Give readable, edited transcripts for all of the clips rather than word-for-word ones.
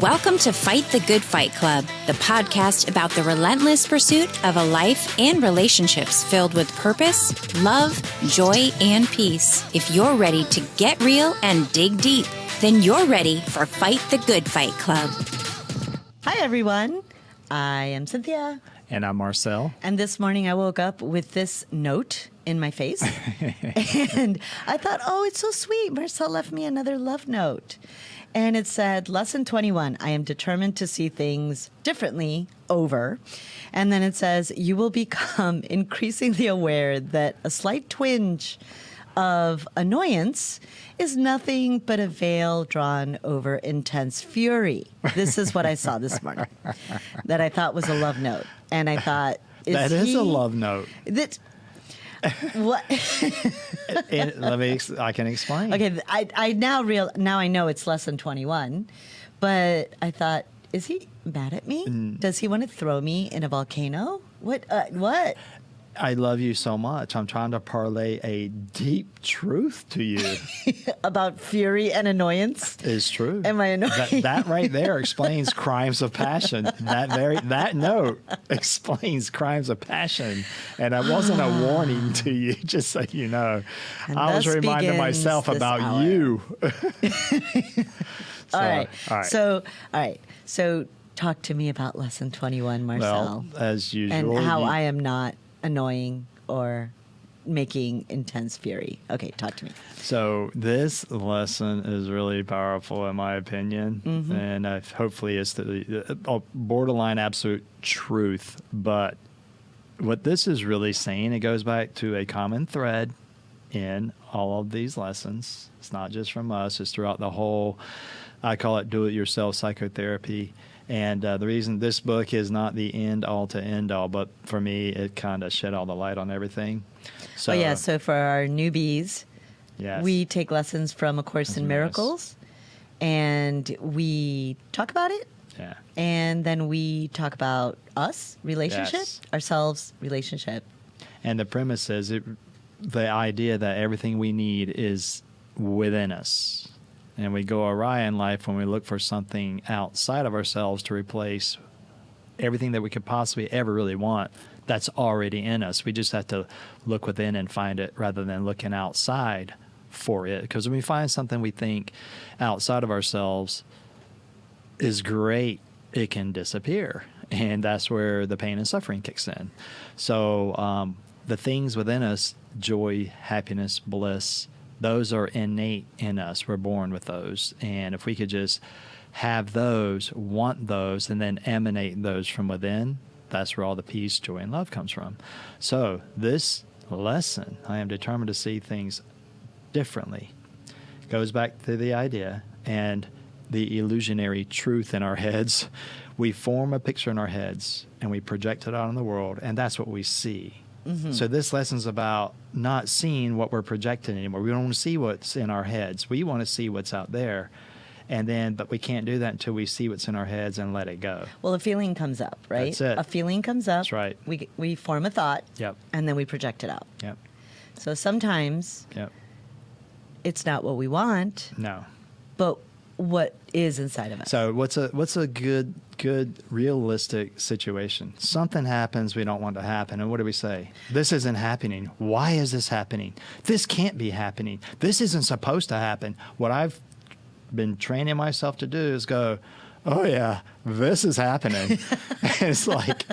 Welcome to Fight the Good Fight Club, the podcast about the relentless pursuit of a life and relationships filled with purpose, love, joy, and peace. If you're ready to get real and dig deep, then you're ready for Fight the Good Fight Club. Hi, everyone. I am Cynthia. And I'm Marcel. And this morning I woke up with this note in my face. And I thought, oh, it's so sweet. Marcel left me another love note. And it said, Lesson 21, I am determined to see things differently over. And then it says, you will become increasingly aware that a slight twinge of annoyance is nothing but a veil drawn over intense fury. This is what I saw this morning that I thought was a love note. And I thought, That is a love note. What? I can explain. Okay, I now know it's lesson 21, but I thought, is he mad at me? Does he want to throw me in a volcano? What? I love you so much. I'm trying to parlay a deep truth to you. About fury and annoyance? Is true. Am I annoying? That right there explains crimes of passion. That note explains crimes of passion. And it wasn't a warning to you, just so you know. And I was reminding myself about hour. you. All right. So talk to me about lesson 21, Marcel. Well, as usual. And how I am not annoying or making intense fury. Okay, talk to me. So this lesson is really powerful, in my opinion, and hopefully it's the borderline absolute truth. But what this is really saying, it goes back to a common thread in all of these lessons. It's not just from us; it's throughout the whole. I call it do-it-yourself psychotherapy. And the reason this book is not the end-all to end-all, but for me, it kind of shed all the light on everything. So, So for our newbies, yes. we take lessons from A Course in Miracles, and we talk about it, Yeah. and then we talk about us, relationship, Yes. ourselves, relationship. And the premise is the idea that everything we need is within us. And we go awry in life when we look for something outside of ourselves to replace everything that we could possibly ever really want that's already in us. We just have to look within and find it rather than looking outside for it. Because when we find something we think outside of ourselves is great, it can disappear. And that's where the pain and suffering kicks in. So the things within us, joy, happiness, bliss, those are innate in us. We're born with those. And if we could just have those, want those, and then emanate those from within, that's where all the peace, joy, and love comes from. So this lesson, I am determined to see things differently, goes back to the idea and the illusionary truth in our heads. We form a picture in our heads, and we project it out in the world, and that's what we see. So this lesson's about not seeing what we're projecting anymore. We don't want to see what's in our heads. We want to see what's out there. But we can't do that until we see what's in our heads and let it go. Well, a feeling comes up, right? That's it. A feeling comes up. That's right. We form a thought. Yep. And then we project it out. Yep. So sometimes Yep. it's not what we want, No. but what is inside of us. So what's a good realistic situation? Something happens we don't want to happen, and what do we say? This isn't happening. Why is this happening? This can't be happening. This isn't supposed to happen. What I've been training myself to do is go, oh yeah, this is happening. It's like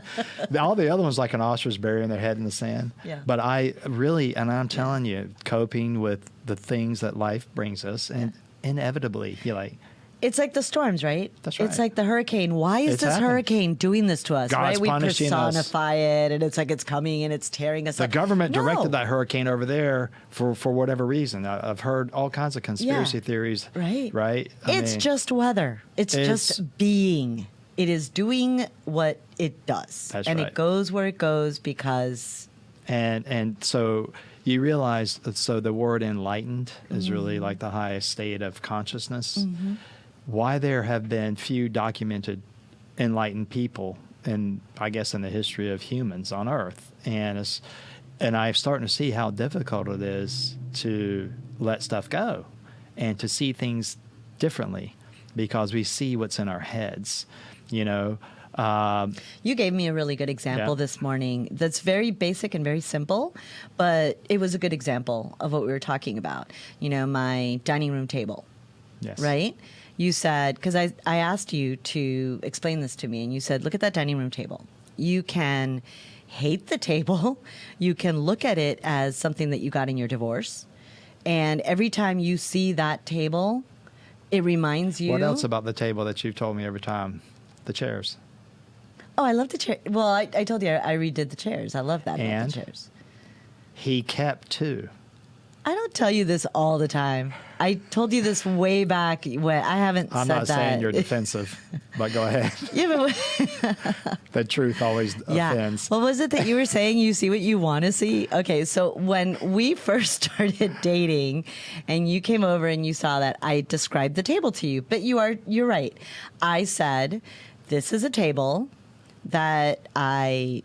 all the other ones, like an ostrich burying their head in the sand. Yeah. But I'm telling you, coping with the things that life brings us, and inevitably, you're like, it's like the storms, right? That's right. It's like the hurricane. Why is It's this happened. hurricane doing this to us? God's right? We punishing us. personify it, and it's like it's coming and it's tearing us the up. government No. directed that hurricane over there for whatever reason. I've heard all kinds of conspiracy theories. Right. Right. It's just weather. It's just being. It is doing what it does. That's and right. it goes where it goes because... And so you realize, so the word enlightened is really like the highest state of consciousness. Why there have been few documented enlightened people in the history of humans on Earth. And I'm starting to see how difficult it is to let stuff go and to see things differently. because we see what's in our heads, you know. You gave me a really good example this morning that's very basic and very simple, but it was a good example of what we were talking about. You know, my dining room table, Yes. right? You said, because I asked you to explain this to me, and you said, look at that dining room table. You can hate the table. You can look at it as something that you got in your divorce. And every time you see that table, it reminds you. What else about the table that you've told me every time? The chairs. Oh, I love the chair. Well, I told you I redid the chairs. I love that about And? the chairs. He kept two. I don't tell you this all the time. I told you this way back when I haven't I'm said not that. saying you're defensive, but go ahead. Yeah, but The truth always offends. What was it that you were saying? You see what you want to see? Okay, so when we first started dating and you came over and you saw that, I described the table to you. But you're right. I said, this is a table that I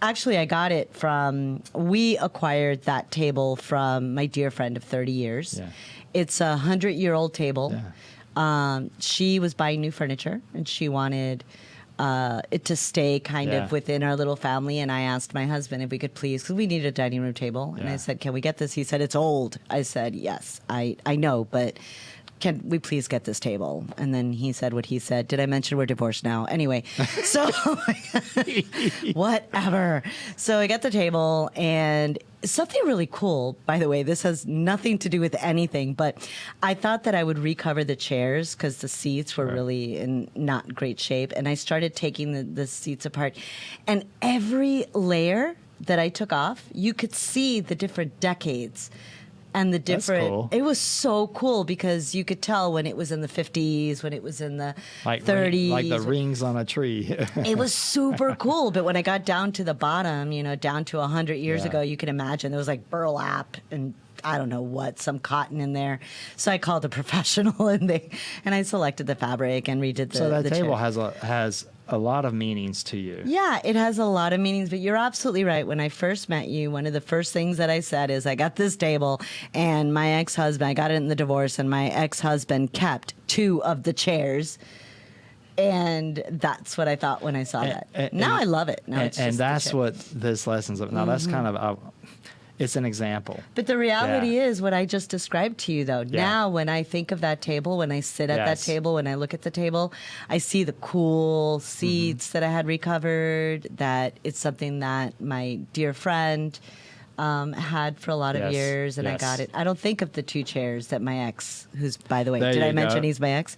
got it from, we acquired that table from my dear friend of 30 years. Yeah. It's a 100-year-old table. Yeah. She was buying new furniture and she wanted it to stay kind of within our little family. And I asked my husband if we could please, because we needed a dining room table. And I said, can we get this? He said, it's old. I said, yes, I know, but can we please get this table? And then he said what he said. Did I mention we're divorced now? Anyway, so whatever. So I got the table, and something really cool, by the way, this has nothing to do with anything, but I thought that I would recover the chairs because the seats were really in not great shape. And I started taking the seats apart, and every layer that I took off, you could see the different decades. And the different, That's cool. It was so cool because you could tell when it was in the 50s, when it was in the 30s. Like the rings on a tree. It was super cool. But when I got down to the bottom, you know, down to 100 years ago, you can imagine there was like burlap and I don't know what, some cotton in there. So I called a professional and I selected the fabric and redid the So that the table chair. has a lot of meanings to you. Yeah, it has a lot of meanings, but you're absolutely right. When I first met you, one of the first things that I said is I got this table and my ex-husband, I got it in the divorce, and my ex-husband kept two of the chairs. And that's what I thought when I saw that. Now I love it. Now it's just that's the chair. what this lesson's about. Now that's kind of it's an example. But the reality is what I just described to you, though. Yeah. Now, when I think of that table, when I sit at that Yes. table, when I look at the table, I see the cool seats that I had recovered, that it's something that my dear friend had for a lot of Yes. years, and I Yes. got it. I don't think of the two chairs that my ex, who's, by the way, There did I you mention go. he's my ex?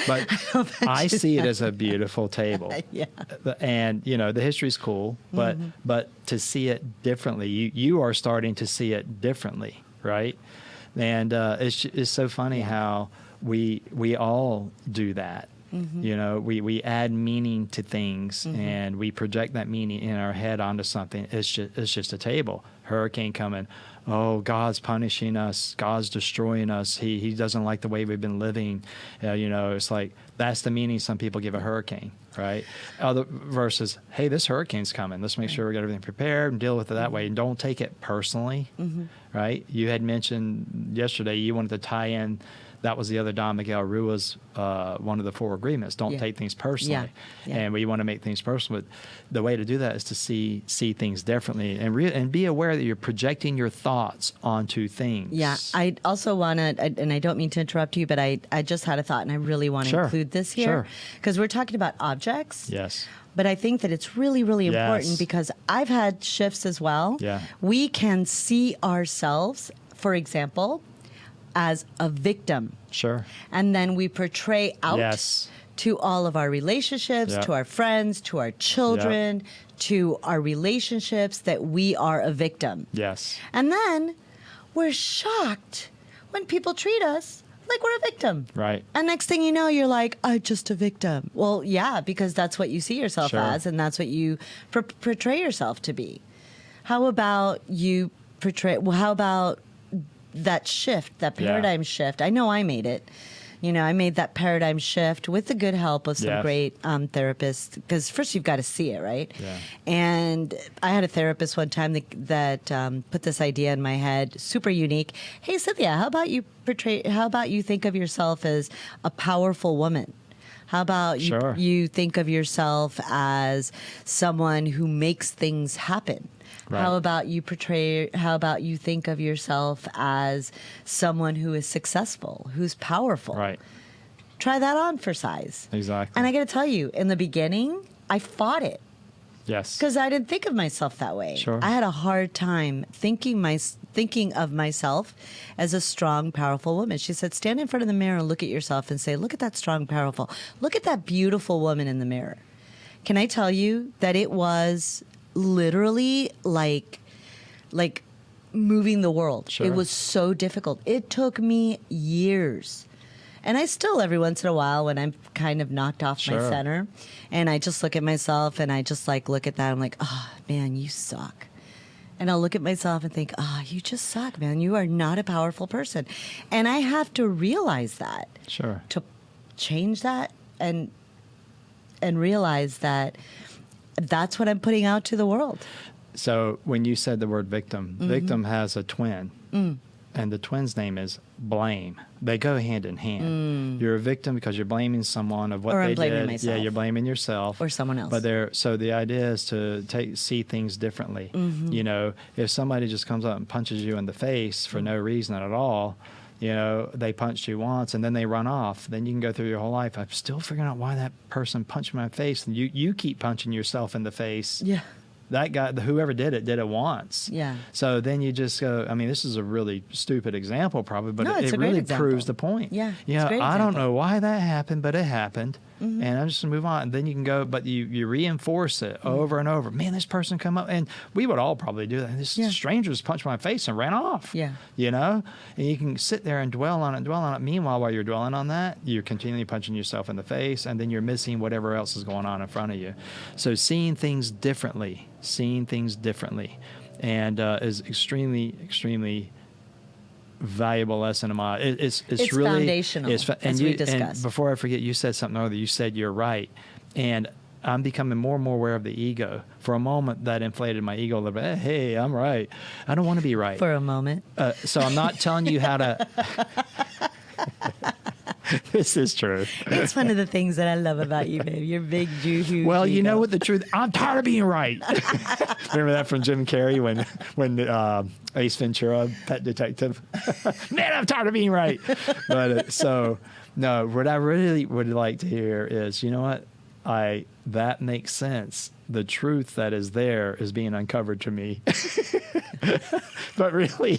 But I see it as a beautiful table. Yeah. And you know, the history's cool, but to see it differently, you are starting to see it differently, right? And it's so funny how we all do that. You know, we add meaning to things and we project that meaning in our head onto something. It's just a table. Hurricane coming. Oh, God's punishing us. God's destroying us. He doesn't like the way we've been living. You know, it's like that's the meaning some people give a hurricane, right? Other versus, hey, this hurricane's coming. Let's make sure we got everything prepared and deal with it that way. And don't take it personally, right? You had mentioned yesterday you wanted to tie in. That was the other Don Miguel Rua's one of the 4 agreements. Don't take things personally, and we want to make things personal. But the way to do that is to see things differently and be aware that you're projecting your thoughts onto things. Yeah, I also want to, and I don't mean to interrupt you, but I just had a thought, and I really want to Sure. include this here because we're talking about objects. Yes. But I think that it's really, really important Yes. because I've had shifts as well. Yeah. We can see ourselves, for example, as a victim. Sure. And then we portray out Yes. to all of our relationships, Yep. to our friends, to our children, to our relationships that we are a victim. Yes. And then we're shocked when people treat us like we're a victim. Right. And next thing you know, you're like, I'm just a victim. Well, yeah, because that's what you see yourself Sure. as, and that's what you portray yourself to be. How about you portray, well, how about that shift, that paradigm shift? I know I made it. I made that paradigm shift with the good help of some Yes. great therapists. Because first you've got to see it, right? Yeah. And I had a therapist one time that put this idea in my head, super unique. Hey, Cynthia, how about you think of yourself as a powerful woman? How about Sure. you think of yourself as someone who makes things happen? Right. How about you think of yourself as someone who is successful, who's powerful? Right. Try that on for size. Exactly. And I got to tell you, in the beginning, I fought it Yes. because I didn't think of myself that way. Sure. I had a hard time thinking of myself as a strong, powerful woman. She said, stand in front of the mirror and look at yourself and say, look at that strong, powerful, look at that beautiful woman in the mirror. Can I tell you that it was literally like moving the world. Sure. It was so difficult. It took me years. And I still, every once in a while, when I'm kind of knocked off my Sure. center, and I just look at myself and I just look at that, I'm like, oh, man, you suck. And I'll look at myself and think, oh, you just suck, man. You are not a powerful person. And I have to realize that Sure. to change that and realize that that's what I'm putting out to the world. So when you said the word victim, Mm-hmm. victim has a twin, and the twin's name is blame. They go hand in hand. You're a victim because you're blaming someone of what Mm. Or I'm they blaming did. myself. Yeah, you're blaming yourself Or someone else. But so the idea is to see things differently. Mm-hmm. If somebody just comes up and punches you in the face for no reason at all. They punched you once and then they run off. Then you can go through your whole life. I'm still figuring out why that person punched me in my face. And you keep punching yourself in the face. Yeah. That guy, whoever did it once. Yeah. So then you just go, I mean, this is a really stupid example probably, but No, it's it a great really example. proves the point. Yeah, it's a great I don't example. know why that happened, but it happened. Mm-hmm. And I'm just going to move on. And then you can go, but you reinforce it Mm-hmm. over and over. Man, this person come up, and we would all probably do that. This Yeah. stranger just punched my face and ran off. Yeah. And you can sit there and dwell on it. Meanwhile, while you're dwelling on that, you're continually punching yourself in the face, and then you're missing whatever else is going on in front of you. So seeing things differently, and is extremely, extremely valuable lesson of mine. It's really foundational, as we discussed. And before I forget, you said something earlier. You said you're right, and I'm becoming more and more aware of the ego. For a moment, that inflated my ego a little bit. Hey, I'm right. I don't want to be right. For a moment. So I'm not telling you how to. This is true. It's one of the things that I love about you, babe. You're big Jew. Well, you know what the truth? I'm tired of being right. Remember that from Jim Carrey when Ace Ventura, Pet Detective? Man, I'm tired of being right. But no, what I really would like to hear is, you know what? That makes sense. The truth that is there is being uncovered to me. But really,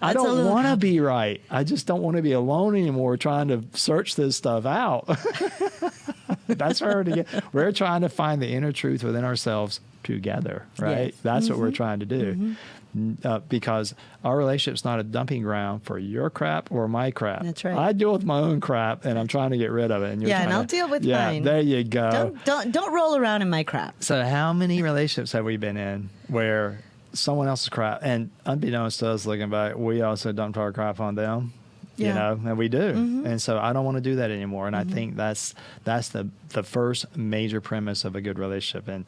I That's a don't little- want to be right. I just don't want to be alone anymore trying to search this stuff out. That's where we're trying to find the inner truth within ourselves together, right? Yes. That's what we're trying to do. Because our relationship's not a dumping ground for your crap or my crap. That's right. I deal with my own crap, and I'm trying to get rid of it. And you're Yeah, and trying I'll deal with yeah, mine. There you go. Don't roll around in my crap. So how many relationships have we been in where someone else's crap, and unbeknownst to us looking back, we also dumped our crap on them? Yeah. And we do. And so I don't want to do that anymore. And I think that's the first major premise of a good relationship, and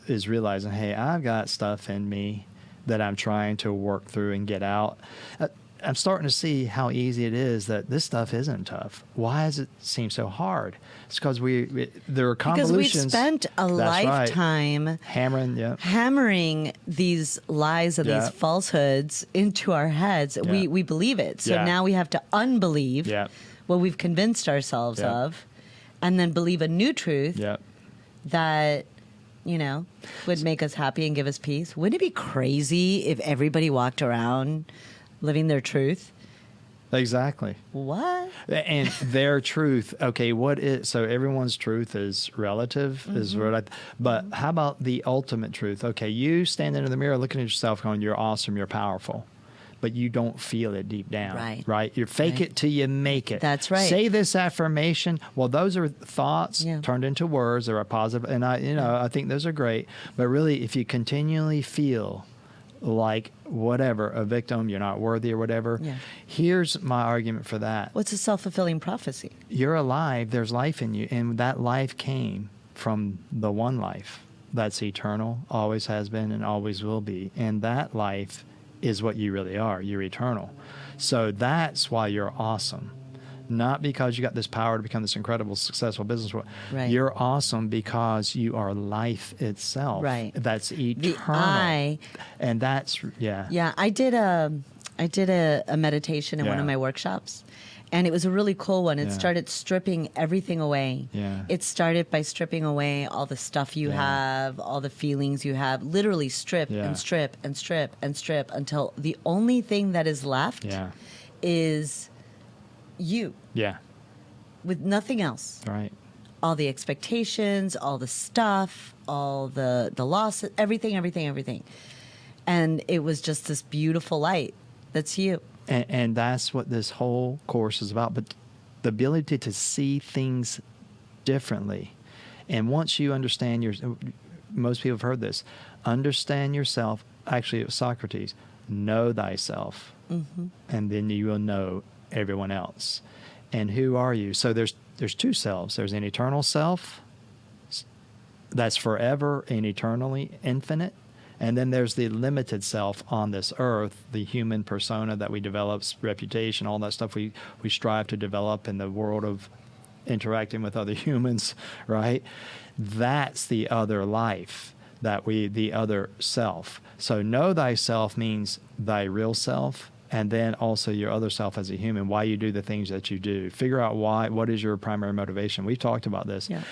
is realizing, hey, I've got stuff in me that I'm trying to work through and get out. I'm starting to see how easy it is that this stuff isn't tough. Why does it seem so hard? It's because there are Because convolutions. we've spent a That's right. lifetime hammering these lies and Yeah. these falsehoods into our heads. Yeah. We believe it. So Yeah. now we have to unbelieve Yeah. what we've convinced ourselves Yeah. of, and then believe a new truth Yeah. that would make us happy and give us peace. Wouldn't it be crazy if everybody walked around living their truth? Exactly. What? And their truth, okay, so everyone's truth is relative, is what but how about the ultimate truth? Okay, you standing in the mirror looking at yourself going, you're awesome, you're powerful, but you don't feel it deep down. Right? You fake Right. it till you make it. That's right. Say this affirmation. Well, those are thoughts Yeah. turned into words. They're a positive, and I think those are great. But really, if you continually feel like whatever, a victim, you're not worthy or whatever. Yeah. Here's my argument for that. What's a self-fulfilling prophecy? You're alive, there's life in you, and that life came from the one life that's eternal, always has been, and always will be. And that life is what you really are. You're eternal. So that's why you're awesome. Not because you got this power to become this incredible, successful businesswoman. Right. You're awesome because you are life itself. Right. That's eternal. The I. And that's, yeah. Yeah, I did a meditation in one Yeah. of my workshops, and it was a really cool one. It Yeah. started stripping everything away. Yeah. It started by stripping away all the stuff you Yeah. have, all the feelings you have, literally strip Yeah. and strip and strip and strip until the only thing that is left Yeah. is you, Yeah. with nothing else. Right. All the expectations, all the stuff, all the losses, everything. And it was just this beautiful light. That's you. And that's what this whole course is about. But the ability to see things differently. And once you understand most people have heard this, understand yourself. Actually, it was Socrates. Know thyself. Mm-hmm. And then you will know everyone else. And who are you? So there's two selves. There's an eternal self that's forever and eternally infinite. And then there's the limited self on this earth, the human persona that we develop, reputation, all that stuff we strive to develop in the world of interacting with other humans, right? That's the other life, the other self. So know thyself means thy real self, and then also your other self as a human, why you do the things that you do. Figure out what is your primary motivation. We've talked about this. Yeah.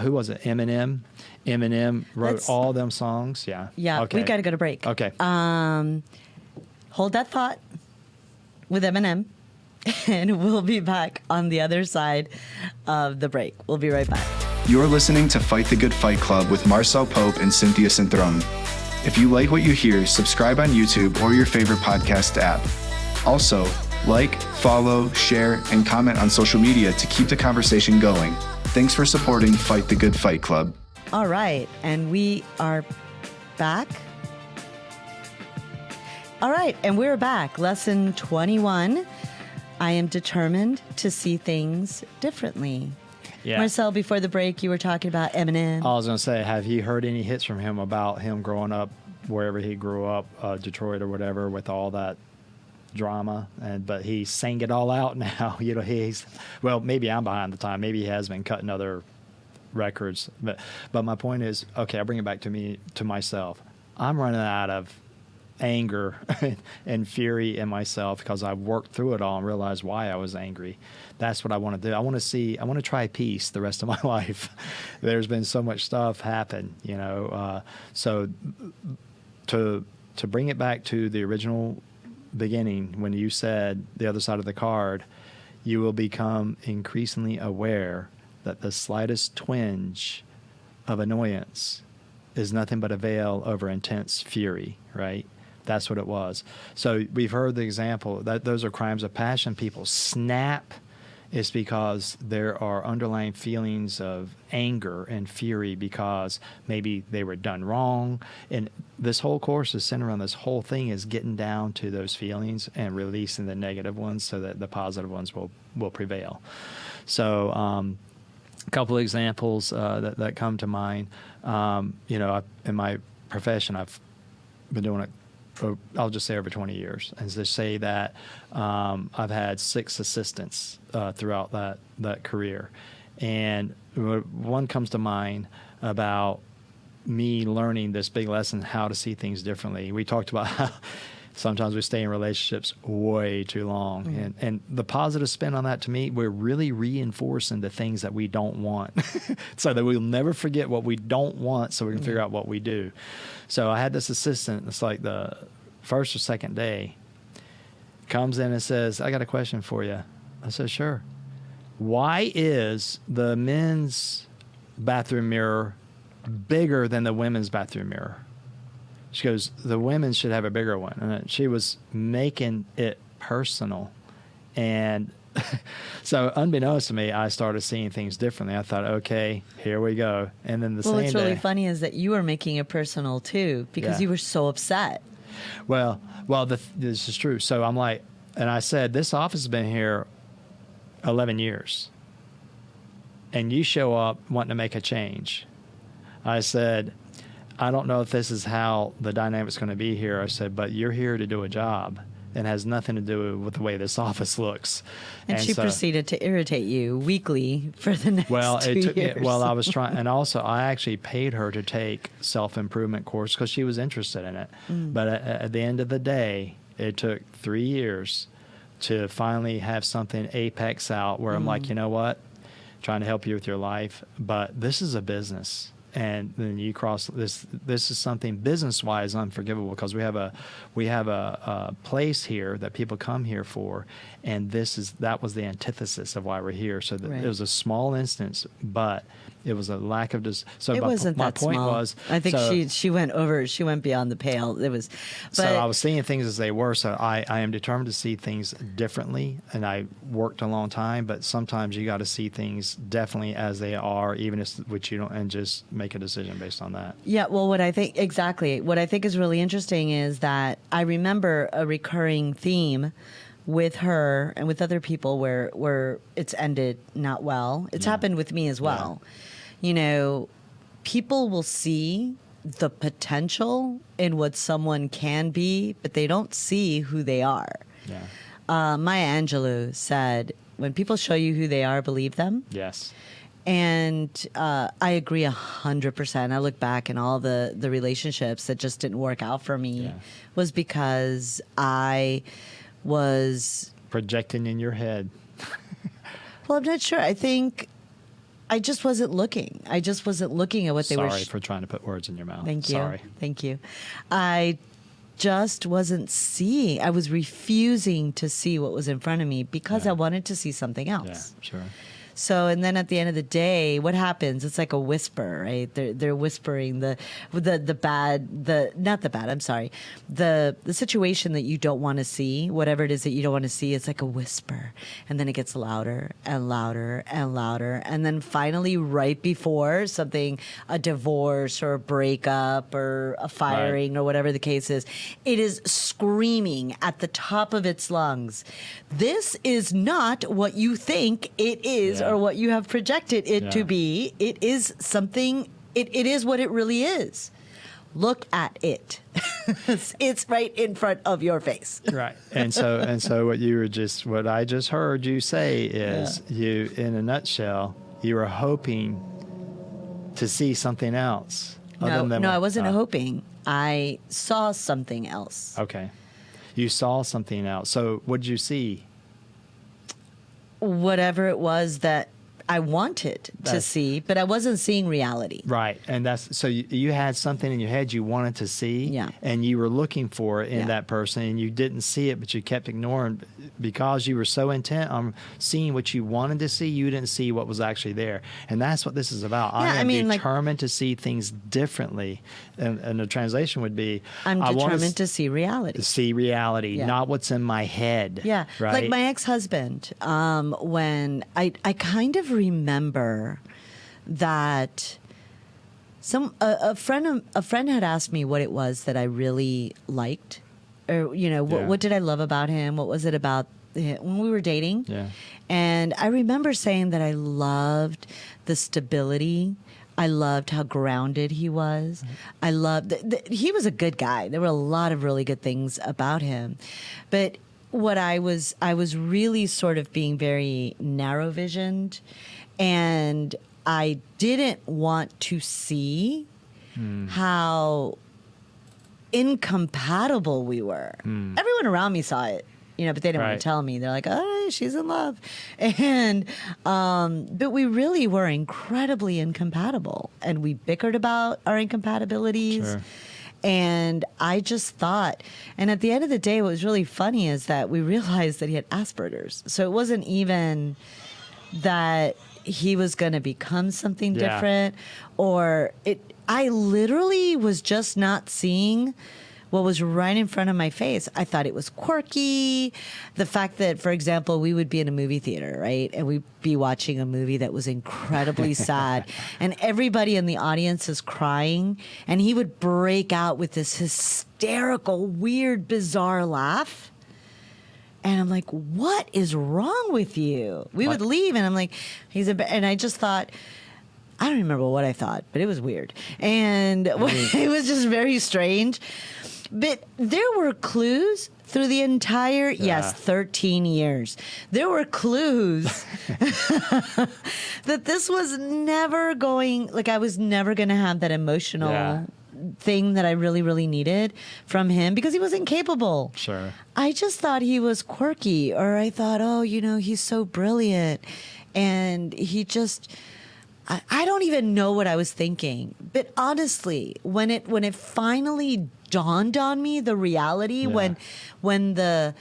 Who was it? Eminem. Eminem wrote all them songs. Yeah. Yeah, Okay. we've got to go to break. Okay. Hold that thought with Eminem, and we'll be back on the other side of the break. We'll be right back. You're listening to Fight the Good Fight Club with Marcel Pope and Cynthia Cintrón. If you like what you hear, subscribe on YouTube or your favorite podcast app. Also, like, follow, share, and comment on social media to keep the conversation going. Thanks for supporting Fight the Good Fight Club. All right, and we are back. All right, and we're back. Lesson 21. I am determined to see things differently. Yeah. Marcel, before the break, you were talking about Eminem. I was going to say, have you heard any hits from him about him growing up wherever he grew up, Detroit or whatever, with all that drama? But he sang it all out now. Maybe I'm behind the time. Maybe he has been cutting other records. But my point is, okay, I'll bring it back to myself. I'm running out of anger and fury in myself because I've worked through it all and realized why I was angry. That's what I want to do. I want to try peace the rest of my life. There's been so much stuff happen, so to bring it back to the original beginning, when you said the other side of the card, you will become increasingly aware that the slightest twinge of annoyance is nothing but a veil over intense fury, right? That's what it was. So we've heard the example that those are crimes of passion. People snap. It's because there are underlying feelings of anger and fury because maybe they were done wrong. And this whole course is centered around this whole thing is getting down to those feelings and releasing the negative ones so that the positive ones will prevail. So a couple of examples that come to mind. In my profession, I've been doing it for, I'll just say, over 20 years. And to say that I've had 6 assistants throughout that career. And one comes to mind about me learning this big lesson, how to see things differently. We talked about how sometimes we stay in relationships way too long. Mm-hmm. And the positive spin on that, to me, we're really reinforcing the things that we don't want so that we'll never forget what we don't want so we can figure out what we do. So I had this assistant, it's like the first or second day, comes in and says, I got a question for you. I said, sure. Why is the men's bathroom mirror bigger than the women's bathroom mirror? She goes, the women should have a bigger one. And she was making it personal. And So unbeknownst to me, I started seeing things differently. I thought, okay, here we go. And then the same what's really day, funny is that you were making it personal too, because Yeah. you were so upset. well, this is true. So I'm like, and I said, this office has been here 11 years. And you show up wanting to make a change. I said, I don't know if this is how the dynamic's going to be here. I said, but you're here to do a job. It has nothing to do with the way this office looks. And she so- proceeded to irritate you weekly for the next Well, 2 it took me, years. well, I was trying, and also I actually paid her to take self-improvement course because she was interested in it. But at the end of the day, it took 3 years to finally have something apex out where I'm like, you know what, trying to help you with your life, but this is a business. And then you cross this. This is something business-wise unforgivable because we have a place here that people come here for, and that was the antithesis of why we're here. So Right. it was a small instance, but it was a lack of so it wasn't my that point small. was, I think so, she went beyond the pale. It was, but so I was seeing things as they were. So I am determined to see things differently, and I worked a long time. But sometimes you got to see things definitely as they are, even if which you don't, and just make a decision based on that. yeah, well, what I think is really interesting is that I remember a recurring theme with her and with other people where it's ended not well. It's happened with me as well. You know, people will see the potential in what someone can be, but they don't see who they are. Yeah. Maya Angelou said, when people show you who they are, believe them. Yes. And I agree 100%. I look back and all the relationships that just didn't work out for me Yeah. was because I was, Projecting in your head. well, I'm not sure. I think I just wasn't looking. I just wasn't looking at what they were. Sorry for trying to put words in your mouth. Thank you. Sorry. Thank you. I just wasn't seeing. I was refusing to see what was in front of me because Yeah. I wanted to see something else. Yeah, sure. So, and then at the end of the day, what happens? It's like a whisper, right? They're whispering the situation that you don't want to see, whatever it is that you don't want to see. It's like a whisper, and then it gets louder and louder and louder, and then finally, right before something, a divorce or a breakup or a firing or whatever the case is, it is screaming at the top of its lungs. This is not what you think it is. Yeah. Or what you have projected it to Yeah. be. It is something, it is what it really is. Look at it. It's right in front of your face. Right. And so what I just heard you say is you, in a nutshell, you were hoping to see something else. No, than I what- wasn't oh, hoping. I saw something else. Okay. You saw something else. So what did you see? Whatever it was that I wanted to That's- see, but I wasn't seeing reality. Right. And that's so you had something in your head you wanted to see. Yeah. And you were looking for it in Yeah. that person and you didn't see it, but you kept ignoring because you were so intent on seeing what you wanted to see, you didn't see what was actually there. And that's what this is about. Yeah, I I am mean, like- determined to see things differently. And the translation would be I'm I wanna determined to see reality. see reality, Yeah. not what's in my head. Yeah, Right. like my ex-husband. When I kind of remember that a friend had asked me what it was that I really liked, or Yeah. what did I love about him? What was it about when we were dating? Yeah. And I remember saying that I loved the stability. I loved how grounded he was. I loved he was a good guy. There were a lot of really good things about him, but what I was really sort of being very narrow visioned, and I didn't want to see how incompatible we were. Everyone around me saw it, but they didn't want Right. to tell me. They're like, "Oh, she's in love," and but we really were incredibly incompatible, and we bickered about our incompatibilities. Sure. And I just thought, and at the end of the day, what was really funny is that we realized that he had Asperger's. So it wasn't even that he was going to become something different, or I literally was just not seeing what was right in front of my face. I thought it was quirky. The fact that, for example, we would be in a movie theater, right? And we'd be watching a movie that was incredibly sad. And everybody in the audience is crying. And he would break out with this hysterical, weird, bizarre laugh. And I'm like, what is wrong with you? We would leave, and I'm like, and I just thought, I don't remember what I thought, but it was weird. And it was just very strange. But there were clues through the entire, 13 years. There were clues that this was never going, like I was never going to have that emotional thing that I really, really needed from him because he was incapable. Sure. I just thought he was quirky, or I thought, oh, he's so brilliant. And he just, I don't even know what I was thinking. But honestly, when it finally dawned on me, the reality, when the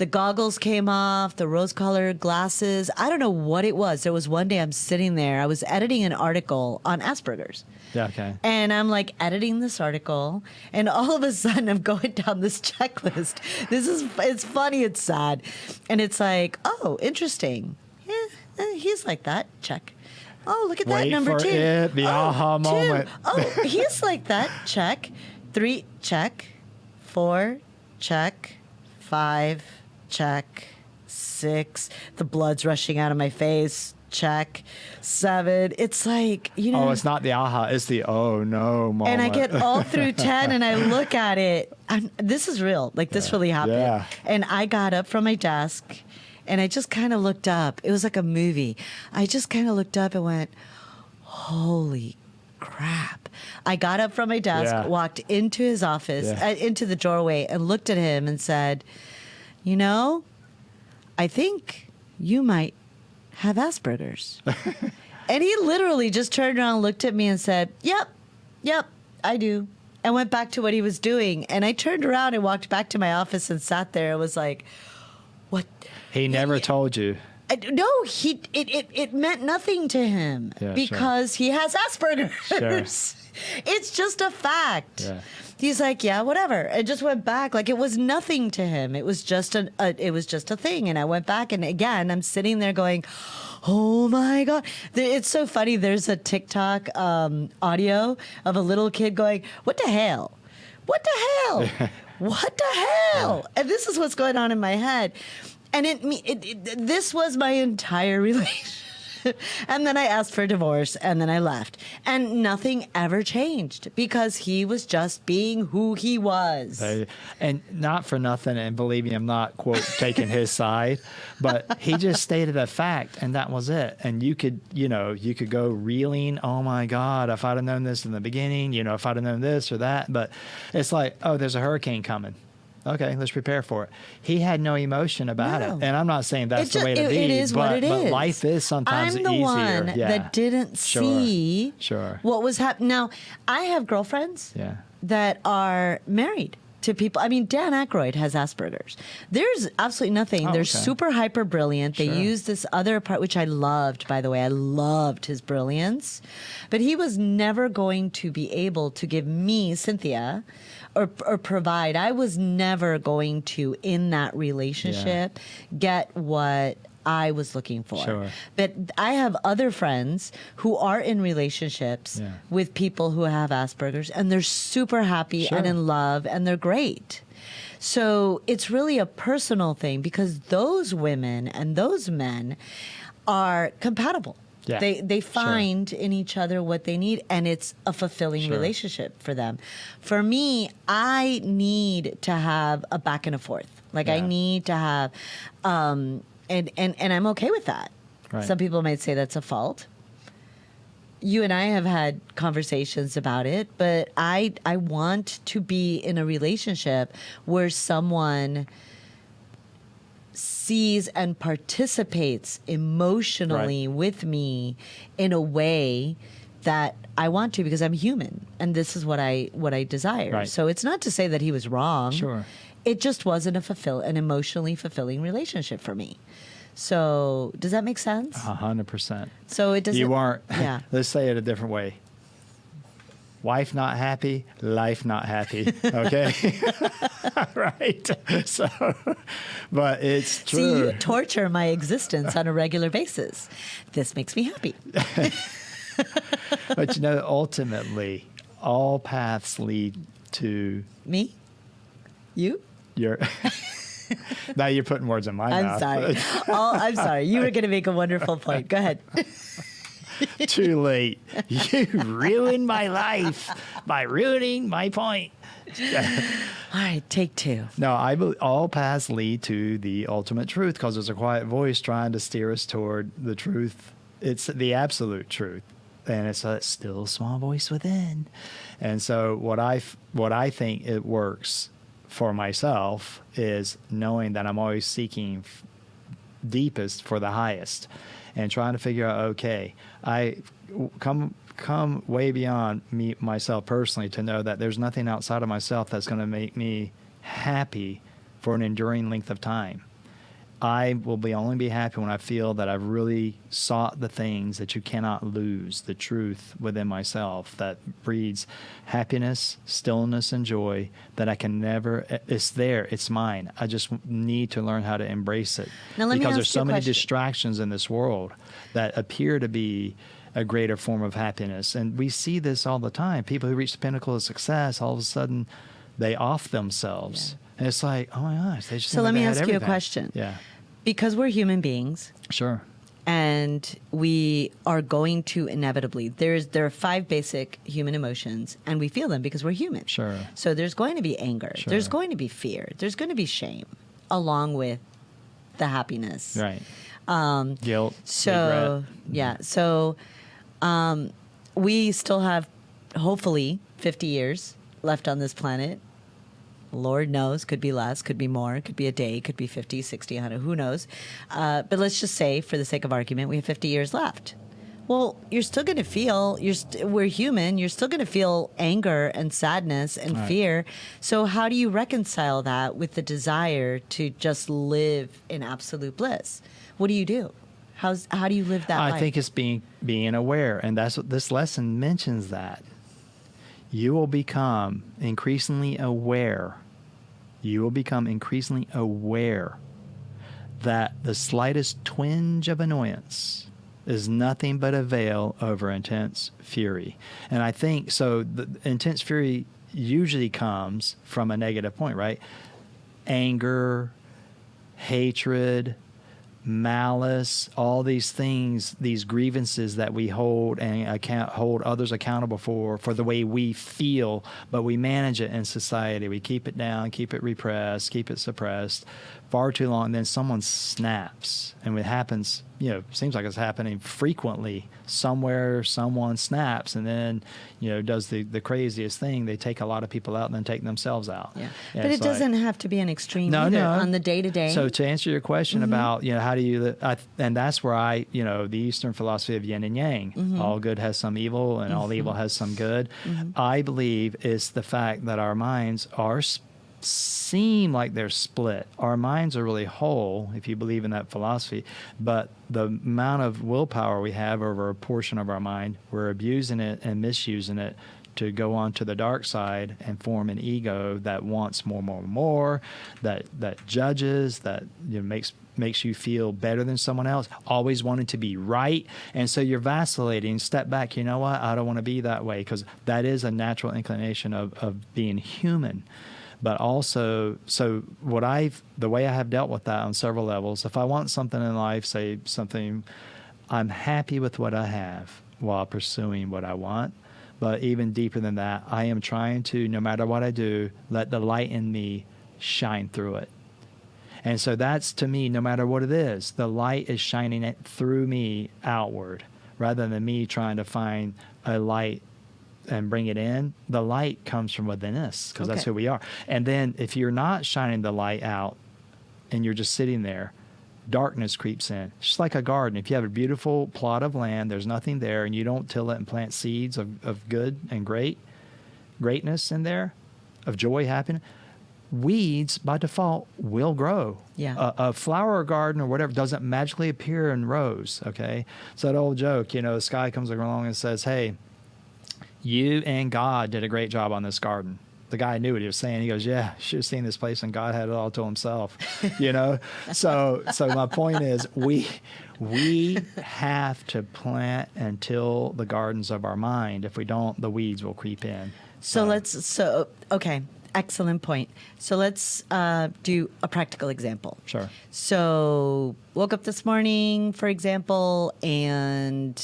goggles came off, the rose-colored glasses, I don't know what it was. There was one day I'm sitting there, I was editing an article on Asperger's. Yeah, okay. And I'm like editing this article, and all of a sudden I'm going down this checklist. It's funny, it's sad. And it's like, oh, interesting. Yeah, he's like that. Check. Oh, look at that, number 2. It, the aha moment. Oh, he's like that. Check. 3, check. 4, check. 5, check. 6. The blood's rushing out of my face. Check. 7. It's like, Oh, it's not the aha. It's the oh no moment. And I get all through 10 and I look at it. This is real. Like, this really happened. Yeah. And I got up from my desk and I just kind of looked up. It was like a movie. I just kind of looked up and went, holy crap. I got up from my desk, walked into his office, into the doorway, and looked at him and said, I think you might have Asperger's. And he literally just turned around, looked at me and said, yep, I do. And went back to what he was doing. And I turned around and walked back to my office and sat there. It was like, what? He never told you. No, it meant nothing to him because he has Asperger's. Sure. It's just a fact. Yeah. He's like, yeah, whatever. It just went back like it was nothing to him. It was just a thing. And I went back, and again, I'm sitting there going, oh my God. It's so funny. There's a TikTok audio of a little kid going, what the hell? What the hell? What the hell? And this is what's going on in my head. And this was my entire relationship. And then I asked for divorce, and then I left. And nothing ever changed because he was just being who he was. And not for nothing, and believe me, I'm not, quote, taking his side, but he just stated a fact, and that was it. And you could go reeling, oh my God, if I'd have known this in the beginning, if I'd have known this or that. But it's like, oh, there's a hurricane coming. Okay, let's prepare for it. He had no emotion about it. And I'm not saying that's the way to be. It is what it is. But life is sometimes easier. I'm the one that didn't see what was happening. Now, I have girlfriends that are married to people. I mean, Dan Aykroyd has Asperger's. There's absolutely nothing. They're super hyper brilliant. They use this other part, which I loved, by the way. I loved his brilliance. But he was never going to be able to give me, Cynthia, or provide. I was never going to, in that relationship, get what I was looking for. Sure. But I have other friends who are in relationships with people who have Asperger's, and they're super happy and in love, and they're great. So it's really a personal thing because those women and those men are compatible. Yeah. They find in each other what they need, and it's a fulfilling relationship for them. For me, I need to have a back and a forth. Like I need to have, and I'm okay with that. Right. Some people might say that's a fault. You and I have had conversations about it, but I want to be in a relationship where someone sees and participates emotionally with me in a way that I want to because I'm human and this is what I desire. Right. So it's not to say that he was wrong. Sure. It just wasn't an emotionally fulfilling relationship for me. So does that make sense? 100%. So it doesn't. You aren't. Yeah. Let's say it a different way. Wife not happy, life not happy. Okay. Right. So, but it's true. See, you torture my existence on a regular basis. This makes me happy. But ultimately, all paths lead to Me? You? your. Now you're putting words in my mouth. I'm sorry. I'm sorry. You were going to make a wonderful point. Go ahead. Too late. You ruined my life by ruining my point. All right, take two. No, I believe all paths lead to the ultimate truth because there's a quiet voice trying to steer us toward the truth. It's the absolute truth, and it's a still small voice within. And so, what I think it works for myself is knowing that I'm always seeking deepest for the highest, and trying to figure out, okay, I come way beyond myself personally to know that there's nothing outside of myself that's going to make me happy for an enduring length of time. I will only be happy when I feel that I've really sought the things that you cannot lose, the truth within myself that breeds happiness, stillness, and joy that I can never, it's there, it's mine. I just need to learn how to embrace it. Now, let me because ask there's you so a many question. distractions in this world that appear to be a greater form of happiness. And we see this all the time. People who reach the pinnacle of success, all of a sudden, they off themselves. Yeah. And it's like, oh my gosh, they just So let me ask you a everything. question. Yeah. Because we're human beings, Sure. and we are going to inevitably, there are 5 basic human emotions, and we feel them because we're human. Sure. So there's going to be anger. Sure. There's going to be fear. There's going to be shame, along with the happiness. Right. Guilt. So, regret. yeah. So we still have, hopefully, 50 years left on this planet. Lord knows, could be less, could be more, could be a day, could be 50, 60, 100, who knows. But let's just say, for the sake of argument, we have 50 years left. Well, you're still going to feel, we're human, you're still going to feel anger and sadness and Right. fear. So how do you reconcile that with the desire to just live in absolute bliss? What do you do? How do you live that life? I think it's being aware, and that's what this lesson mentions. That you will become increasingly aware. You will become increasingly aware that the slightest twinge of annoyance is nothing but a veil over intense fury. And I think so. The intense fury usually comes from a negative point, right? Anger, hatred, malice, all these things, these grievances that we hold and hold others accountable for the way we feel, but we manage it in society. We keep it down, keep it repressed, keep it suppressed far too long. And then someone snaps, and it happens, seems like it's happening frequently. Somewhere someone snaps and then, does the craziest thing. They take a lot of people out and then take themselves out. Yeah. And But it it's like- doesn't have to be an extreme No, either no. on the day-to-day. So to answer your question about, how do you, and that's where the Eastern philosophy of yin and yang, all good has some evil and all evil has some good. I believe it's the fact that our minds seem like they're split. Our minds are really whole, if you believe in that philosophy, but the amount of willpower we have over a portion of our mind, we're abusing it and misusing it to go on to the dark side and form an ego that wants more, that judges, that makes you feel better than someone else, always wanting to be right. And so you're vacillating. Step back. You know what? I don't want to be that way, because that is a natural inclination of being human. But also, the way I have dealt with that on several levels, if I want something in life, say something, I'm happy with what I have while pursuing what I want. But even deeper than that, I am trying to, no matter what I do, let the light in me shine through it. And so that's, to me, no matter what it is, the light is shining it through me outward, rather than me trying to find a light and bring it in. The light comes from within us, because that's Okay. who we are. And then if you're not shining the light out and you're just sitting there, darkness creeps in. It's just like a garden. If you have a beautiful plot of land, there's nothing there, and you don't till it and plant seeds of good and greatness in there, of joy, happiness, weeds by default will grow. Yeah. A flower garden or whatever doesn't magically appear in rows, okay? So that old joke, this guy comes along and says, hey, You and God did a great job on this garden. The guy knew what he was saying. He goes, yeah, should have seen this place, and God had it all to himself, you know? So my point is we have to plant and till the gardens of our mind. If we don't, the weeds will creep in. Okay, excellent point. So let's do a practical example. Sure. So woke up this morning, for example, and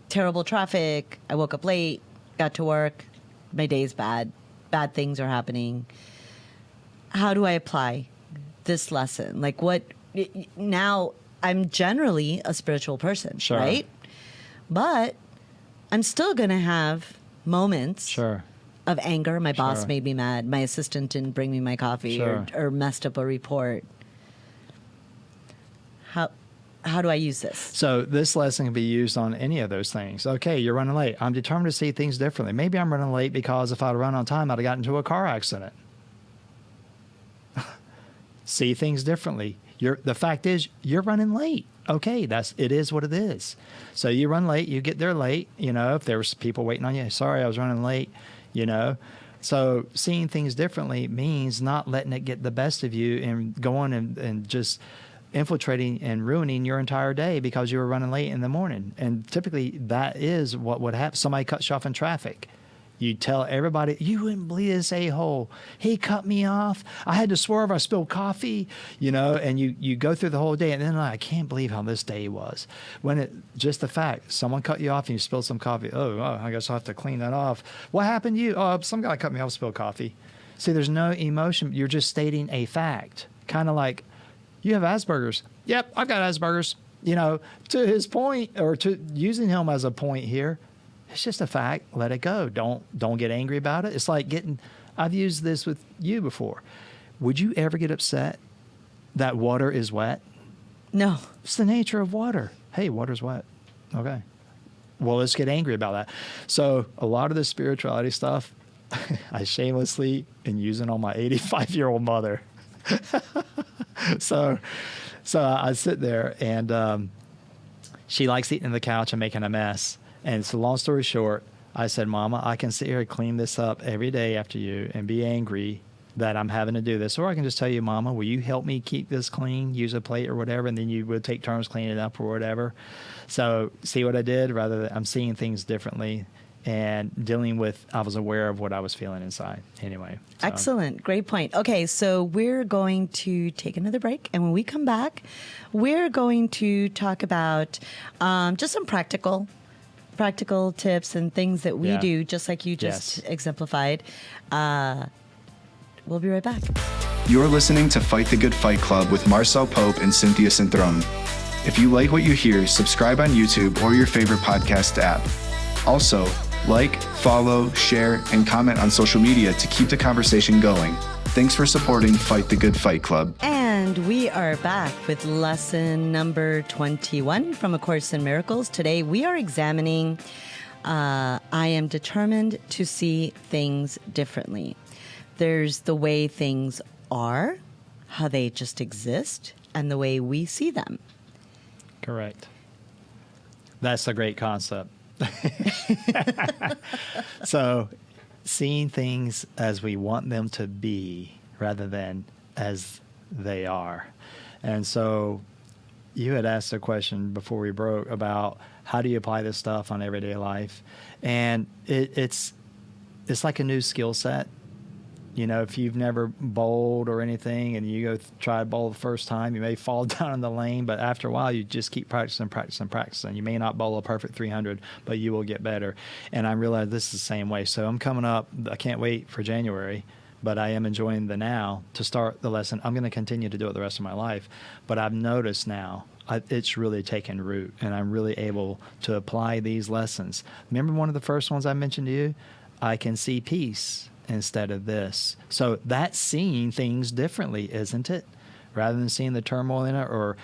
terrible traffic. I woke up late, got to work. My day's bad. Bad things are happening. How do I apply this lesson? Like now I'm generally a spiritual person, sure. right? But I'm still going to have moments sure. of anger. My boss Sure. made me mad. My assistant didn't bring me my coffee Sure. or messed up a report. How do I use this? So this lesson can be used on any of those things. Okay, you're running late. I'm determined to see things differently. Maybe I'm running late because if I'd run on time, I'd have gotten into a car accident. See things differently. The fact is, you're running late. Okay, it is what it is. So you run late, you get there late. You know, if there was people waiting on you, sorry, I was running late. You know, so seeing things differently means not letting it get the best of you and going and just infiltrating and ruining your entire day because you were running late in the morning. And typically that is what would happen. Somebody cuts you off in traffic. You tell everybody, you wouldn't believe this a-hole. He cut me off. I had to swerve. I spilled coffee, you know, and you go through the whole day. And then I can't believe how this day was. When just the fact, someone cut you off and you spilled some coffee. Oh, I guess I'll have to clean that off. What happened to you? Oh, some guy cut me off, spilled coffee. See, there's no emotion. You're just stating a fact. Kind of like, you have Asperger's. Yep, I've got Asperger's. You know, to his point, or to using him as a point here, it's just a fact. Let it go. Don't get angry about it. It's like I've used this with you before. Would you ever get upset that water is wet? No. It's the nature of water. Hey, water's wet. Okay. Well, let's get angry about that. So a lot of the spirituality stuff, I shamelessly am using on my 85-year-old mother. So I sit there, and she likes eating on the couch and making a mess. And so long story short, I said, Mama, I can sit here and clean this up every day after you and be angry that I'm having to do this. Or I can just tell you, Mama, will you help me keep this clean, use a plate or whatever, and then you would take turns cleaning it up or whatever. So see what I did? Rather than I'm seeing things differently and dealing with, I was aware of what I was feeling inside. Anyway. So. Excellent. Great point. Okay, so we're going to take another break. And when we come back, we're going to talk about just some practical tips and things that we do, just like you just exemplified. We'll be right back. You're listening to Fight the Good Fight Club with Marcel Pope and Cynthia Cintron. If you like what you hear, subscribe on YouTube or your favorite podcast app. Also, like, follow, share, and comment on social media to keep the conversation going. Thanks for supporting Fight the Good Fight Club. And we are back with lesson number 21 from A Course in Miracles. Today we are examining I am determined to see things differently. There's the way things are, how they just exist, and the way we see them. Correct. That's a great concept. So seeing things as we want them to be rather than as they are. And so you had asked a question before we broke about how do you apply this stuff on everyday life? And it's like a new skill set. You know, if you've never bowled or anything and you go try to bowl the first time, you may fall down in the lane, but after a while, you just keep practicing. You may not bowl a perfect 300, but you will get better. And I realize this is the same way. So I'm coming up. I can't wait for January, but I am enjoying the now to start the lesson. I'm going to continue to do it the rest of my life, but I've noticed now it's really taken root, and I'm really able to apply these lessons. Remember one of the first ones I mentioned to you? I can see peace instead of this. So that's seeing things differently, isn't it? Rather than seeing the turmoil in it or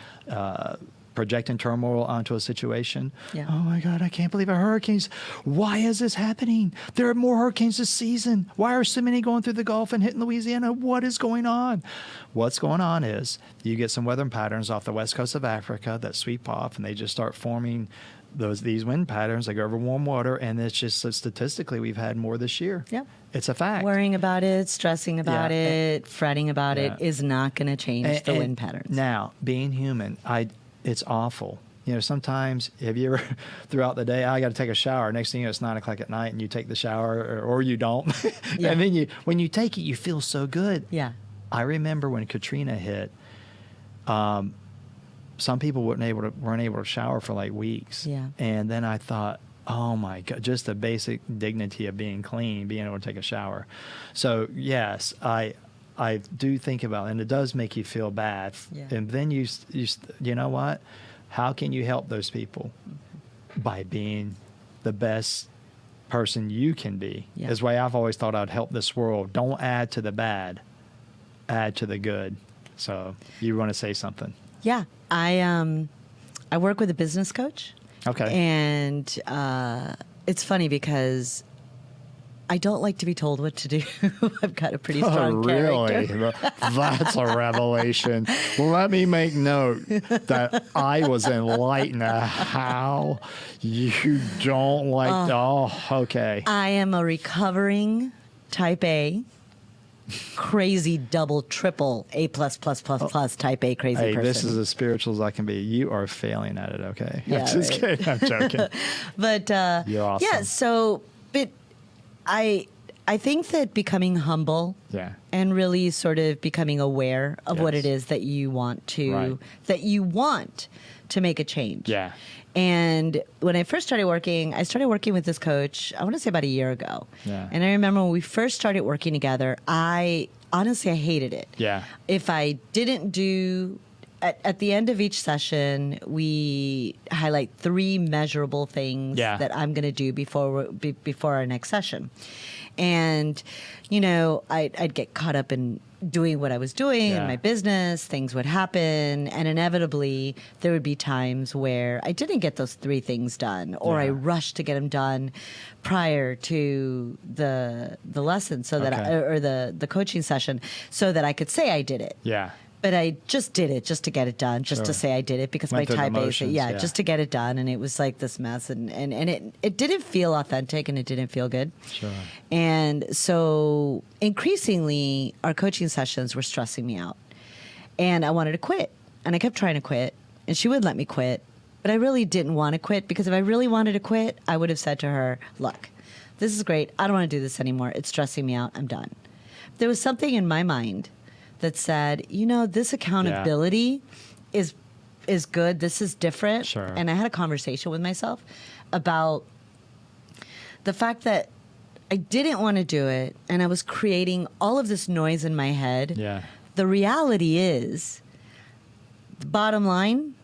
projecting turmoil onto a situation. Yeah. Oh my God, I can't believe a hurricanes. Why is this happening? There are more hurricanes this season. Why are so many going through the Gulf and hitting Louisiana? What is going on? What's going on is you get some weather patterns off the west coast of Africa that sweep off, and they just start forming these wind patterns. They go over warm water, and it's just statistically we've had more this year. Yep. It's a fact. Worrying about it, stressing about Yeah. it, fretting about it is not going to change the wind patterns. Now, being human, it's awful. You know, sometimes, have you ever, throughout the day, I got to take a shower. Next thing you know, it's 9 o'clock at night, and you take the shower, or you don't. Yeah. And then when you take it, you feel so good. Yeah. I remember when Katrina hit, some people weren't able to shower for like weeks. Yeah. And then I thought, oh my God, just the basic dignity of being clean, being able to take a shower. So yes, I do think about it, and it does make you feel bad. Yeah. And then you know what? How can you help those people? By being the best person you can be. Yeah. Is the way I've always thought I'd help this world. Don't add to the bad, add to the good. So you want to say something? Yeah. I work with a business coach. Okay. And it's funny because I don't like to be told what to do. I've got a pretty strong character. That's a revelation. Let me make note that I was enlightened. How you don't like. Okay. I am a recovering type A, crazy double, triple A plus type A crazy Hey, person. this is as spiritual as I can be. You are failing at it. Okay. Yeah, I'm just right. kidding. I'm joking. But You're awesome. yeah, so but I think that becoming humble Yeah. and really sort of becoming aware of what Yes. it is that you want to Right. make a change. Yeah. And when I first started working, with this coach, I want to say about a year ago. Yeah. And I remember when we first started working together, I hated it. Yeah. If I didn't do at the end of each session, we highlight 3 measurable things Yeah. that I'm going to do before our next session. And, you know, I'd get caught up in doing what I was doing in Yeah. my business, things would happen, and inevitably there would be times where I didn't get those 3 things done, or I Yeah. rushed to get them done prior to the lesson, so that Okay. or the coaching session, so that I could say I did it. Yeah. But I just did it just to get it done, just to Sure. say I did it, because Went my through the type A, motions, yeah. just to get it done. And it was like this mess, and it didn't feel authentic, and it didn't feel good. Sure. And so increasingly, our coaching sessions were stressing me out. And I wanted to quit. And I kept trying to quit, and she wouldn't let me quit. But I really didn't want to quit, because if I really wanted to quit, I would have said to her, look, this is great. I don't want to do this anymore. It's stressing me out. I'm done. There was something in my mind that said, you know, this accountability is good. This is different. Sure. And I had a conversation with myself about the fact that I didn't want to do it, and I was creating all of this noise in my head. Yeah. The reality is, the bottom line,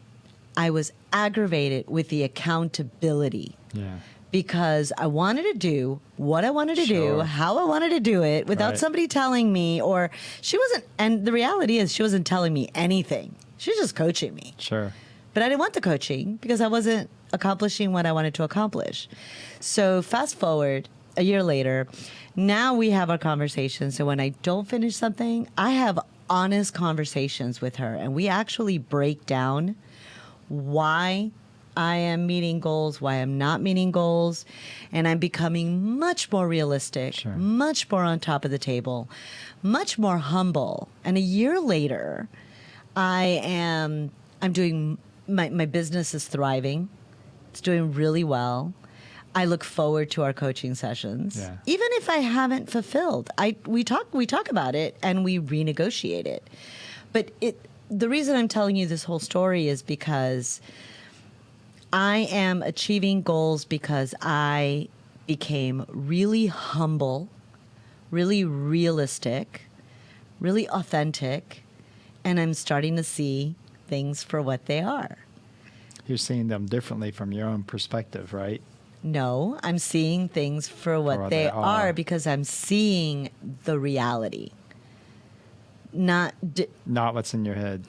I was aggravated with the accountability. Yeah. Because I wanted to do what I wanted to do, Sure. how I wanted to do it, without Right. somebody telling me, or she wasn't, and the reality is she wasn't telling me anything. She was just coaching me. Sure. But I didn't want the coaching because I wasn't accomplishing what I wanted to accomplish. So fast forward a year later, now we have our conversations. So when I don't finish something, I have honest conversations with her, and we actually break down why I am meeting goals, why I'm not meeting goals, and I'm becoming much more realistic, Sure. much more on top of the table, much more humble. And a year later, I'm doing, my business is thriving. It's doing really well. I look forward to our coaching sessions. Yeah. Even if I haven't fulfilled, we talk about it and we renegotiate it. But the reason I'm telling you this whole story is because I am achieving goals because I became really humble, really realistic, really authentic, and I'm starting to see things for what they are. You're seeing them differently from your own perspective, right? No, I'm seeing things for what they are because I'm seeing the reality. Not Not what's in your head.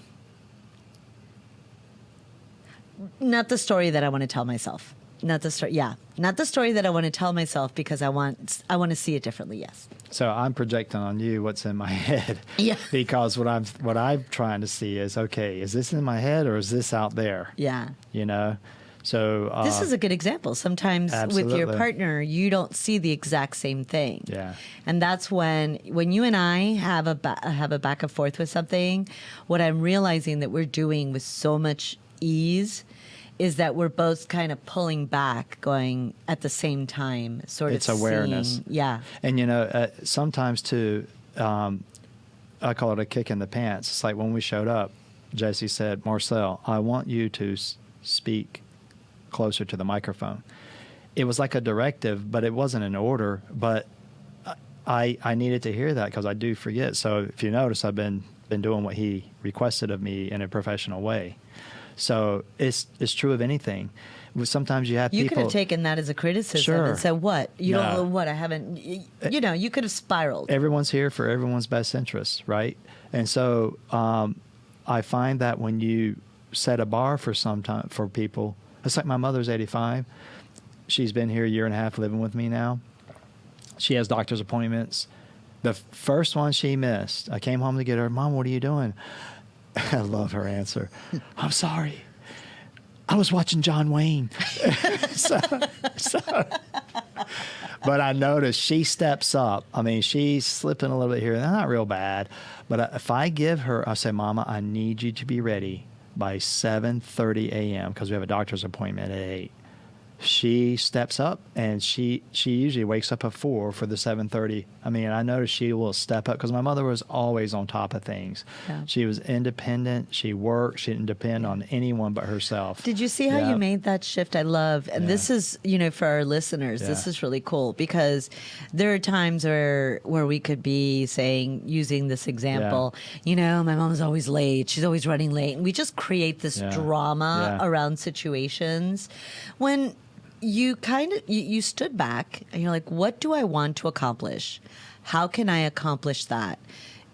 Not the story that I want to tell myself. Not the story. Yeah, not the story that I want to tell myself because I want to see it differently. Yes. So I'm projecting on you what's in my head. Yeah. Because what I'm trying to see is, okay, is this in my head or is this out there? Yeah. You know. So This is a good example. Sometimes with your absolutely. partner, you don't see the exact same thing. Yeah. And that's when you and I have a back and forth with something, what I'm realizing that we're doing with so much ease is that we're both kind of pulling back, going at the same time, sort It's of awareness. seeing, yeah. And, you know, sometimes too, I call it a kick in the pants. It's like when we showed up, Jesse said, Marcel, I want you to speak closer to the microphone. It was like a directive, but it wasn't an order. But I needed to hear that because I do forget. So if you notice, I've been doing what he requested of me in a professional way. So it's true of anything. Sometimes you have You people. could have taken that as a criticism Sure. and said, what? You don't No. know what? I haven't, you know, you could have spiraled. Everyone's here for everyone's best interests, right? And so I find that when you set a bar for for people, it's like my mother's 85. She's been here a year and a half living with me now. She has doctor's appointments. The first one she missed, I came home to get her. Mom, what are you doing? I love her answer. I'm sorry. I was watching John Wayne. But I noticed she steps up. I mean, she's slipping a little bit here. Not real bad. But if I give her, I say, Mama, I need you to be ready by 7:30 a.m. because we have a doctor's appointment at 8. She steps up, and she usually wakes up at 4 for the 7:30. I mean, I noticed she will step up because my mother was always on top of things. Yeah. She was independent. She worked. She didn't depend on anyone but herself. Did you see how Yeah. you made that shift? I love, and this is, you know, for our listeners, this Yeah. is really cool because there are times where we could be saying, using this example, you know, my mom's always late. She's always running late. And we just create this Yeah. drama Yeah. around situations when you kind of, you stood back and you're like, what do I want to accomplish? How can I accomplish that